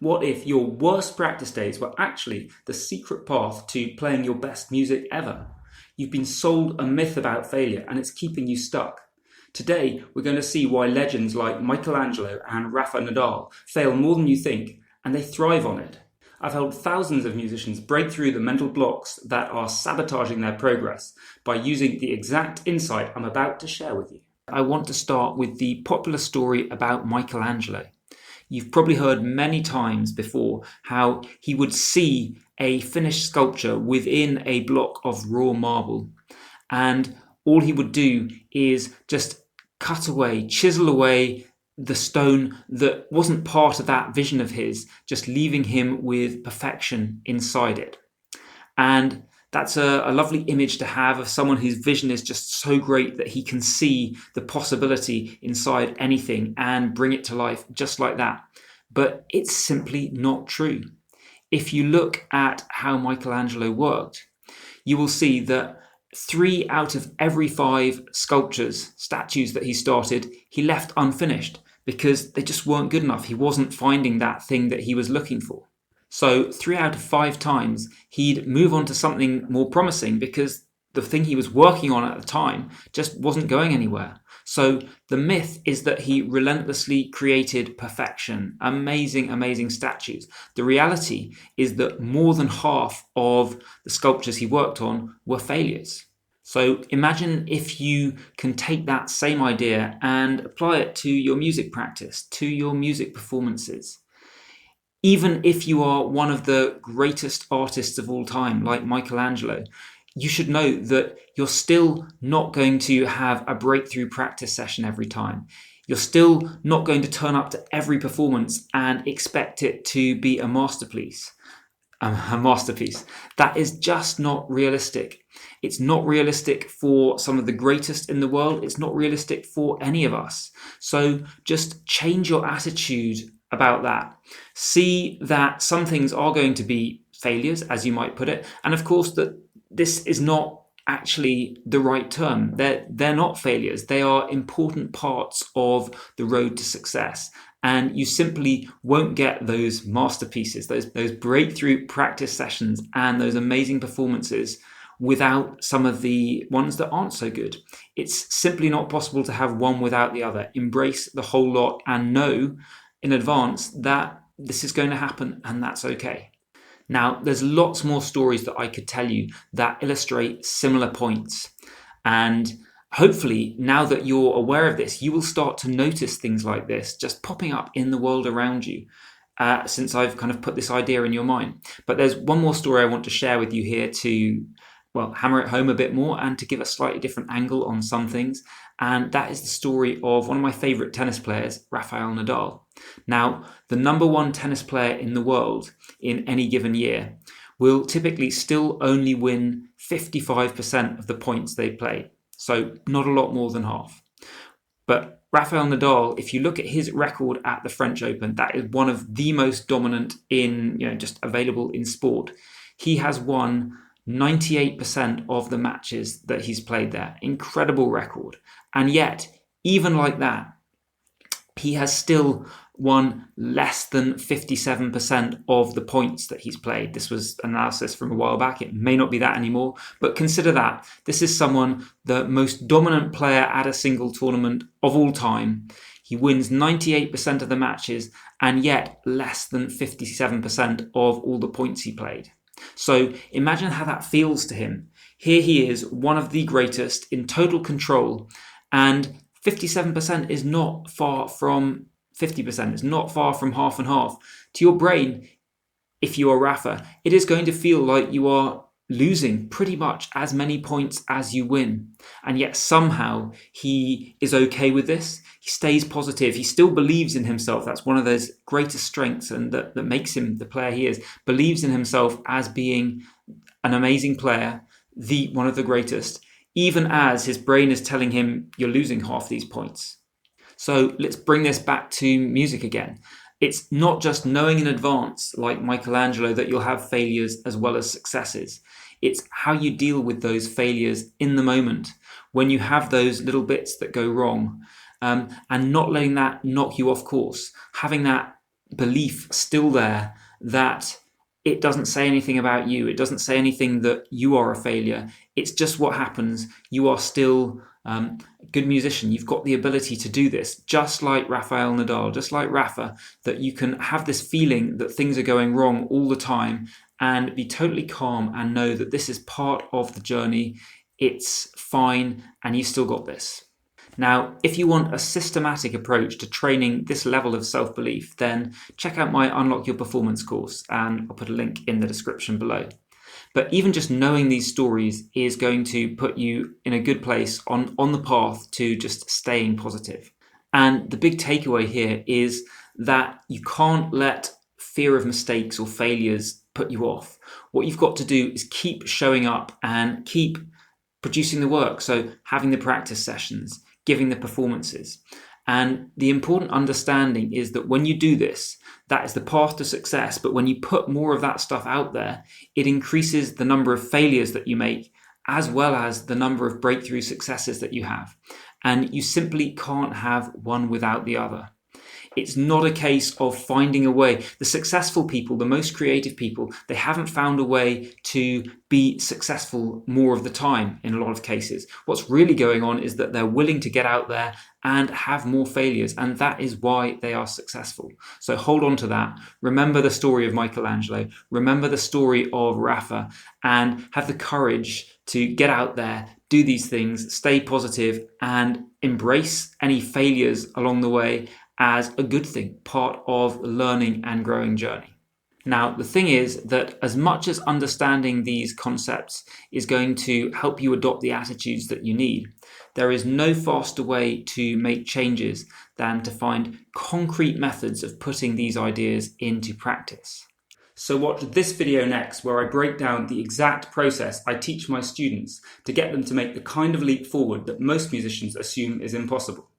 What if your worst practice days were actually the secret path to playing your best music ever? You've been sold a myth about failure and it's keeping you stuck. Today, we're going to see why legends like Michelangelo and Rafael Nadal fail more than you think, and they thrive on it. I've helped thousands of musicians break through the mental blocks that are sabotaging their progress by using the exact insight I'm about to share with you. I want to start with the popular story about Michelangelo. You've probably heard many times before how he would see a finished sculpture within a block of raw marble, and all he would do is just chisel away the stone that wasn't part of that vision of his, just leaving him with perfection inside it. And that's a lovely image to have of someone whose vision is just so great that he can see the possibility inside anything and bring it to life just like that. But it's simply not true. If you look at how Michelangelo worked, you will see that 3 out of every 5 statues that he started, he left unfinished because they just weren't good enough. He wasn't finding that thing that he was looking for. So 3 out of 5 times he'd move on to something more promising because the thing he was working on at the time just wasn't going anywhere. So the myth is that he relentlessly created perfection, amazing statues. The reality is that more than half of the sculptures he worked on were failures. So imagine if you can take that same idea and apply it to your music practice, to your music performances. Even if you are one of the greatest artists of all time, like Michelangelo, you should know that you're still not going to have a breakthrough practice session every time. You're still not going to turn up to every performance and expect it to be a masterpiece. That is just not realistic. It's not realistic for some of the greatest in the world. It's not realistic for any of us. So just change your attitude about that. See that some things are going to be failures, as you might put it, and of course that this is not actually the right term. They're not failures. They are important parts of the road to success. And you simply won't get those masterpieces, those breakthrough practice sessions and those amazing performances without some of the ones that aren't so good. It's simply not possible to have one without the other. Embrace the whole lot and know in advance that this is going to happen and that's okay. Now, there's lots more stories that I could tell you that illustrate similar points. And hopefully, now that you're aware of this, you will start to notice things like this just popping up in the world around you, since I've kind of put this idea in your mind. But there's one more story I want to share with you here to, hammer it home a bit more and to give a slightly different angle on some things. And that is the story of one of my favorite tennis players, Rafael Nadal. Now, the number 1 tennis player in the world in any given year will typically still only win 55% of the points they play. So not a lot more than half. But Rafael Nadal, if you look at his record at the French Open, that is one of the most dominant just available in sport. He has won 98% of the matches that he's played there. Incredible record. And yet, even like that, he has still won less than 57% of the points that he's played. This was analysis from a while back. It may not be that anymore, but consider that. This is someone, the most dominant player at a single tournament of all time. He wins 98% of the matches and yet less than 57% of all the points he played. So imagine how that feels to him. Here he is, one of the greatest, in total control, and 57% is not far from 50%. It's not far from half and half. To your brain, if you are Rafa, it is going to feel like you are losing pretty much as many points as you win. And yet somehow he is okay with this. He stays positive. He still believes in himself. That's one of those greatest strengths and that makes him the player he is. Believes in himself as being an amazing player, one of the greatest, even as his brain is telling him you're losing half these points. So let's bring this back to music again. It's not just knowing in advance, like Michelangelo, that you'll have failures as well as successes. It's how you deal with those failures in the moment, when you have those little bits that go wrong, and not letting that knock you off course. Having that belief still there that it doesn't say anything about you. It doesn't say anything that you are a failure. It's just what happens. You are still a good musician. You've got the ability to do this, just like Rafael Nadal, just like Rafa, that you can have this feeling that things are going wrong all the time and be totally calm and know that this is part of the journey. It's fine and you still got this. Now, if you want a systematic approach to training this level of self-belief, then check out my Unlock Your Performance course, and I'll put a link in the description below. But even just knowing these stories is going to put you in a good place on the path to just staying positive. And the big takeaway here is that you can't let fear of mistakes or failures put you off. What you've got to do is keep showing up and keep producing the work. So having the practice sessions, giving the performances. And the important understanding is that when you do this, that is the path to success. But when you put more of that stuff out there, it increases the number of failures that you make, as well as the number of breakthrough successes that you have. And you simply can't have one without the other. It's not a case of finding a way. The successful people, the most creative people, they haven't found a way to be successful more of the time in a lot of cases. What's really going on is that they're willing to get out there and have more failures, and that is why they are successful. So hold on to that. Remember the story of Michelangelo. Remember the story of Rafa, and have the courage to get out there, do these things, stay positive, and embrace any failures along the way as a good thing, part of the learning and growing journey. Now, the thing is that as much as understanding these concepts is going to help you adopt the attitudes that you need, there is no faster way to make changes than to find concrete methods of putting these ideas into practice. So watch this video next, where I break down the exact process I teach my students to get them to make the kind of leap forward that most musicians assume is impossible.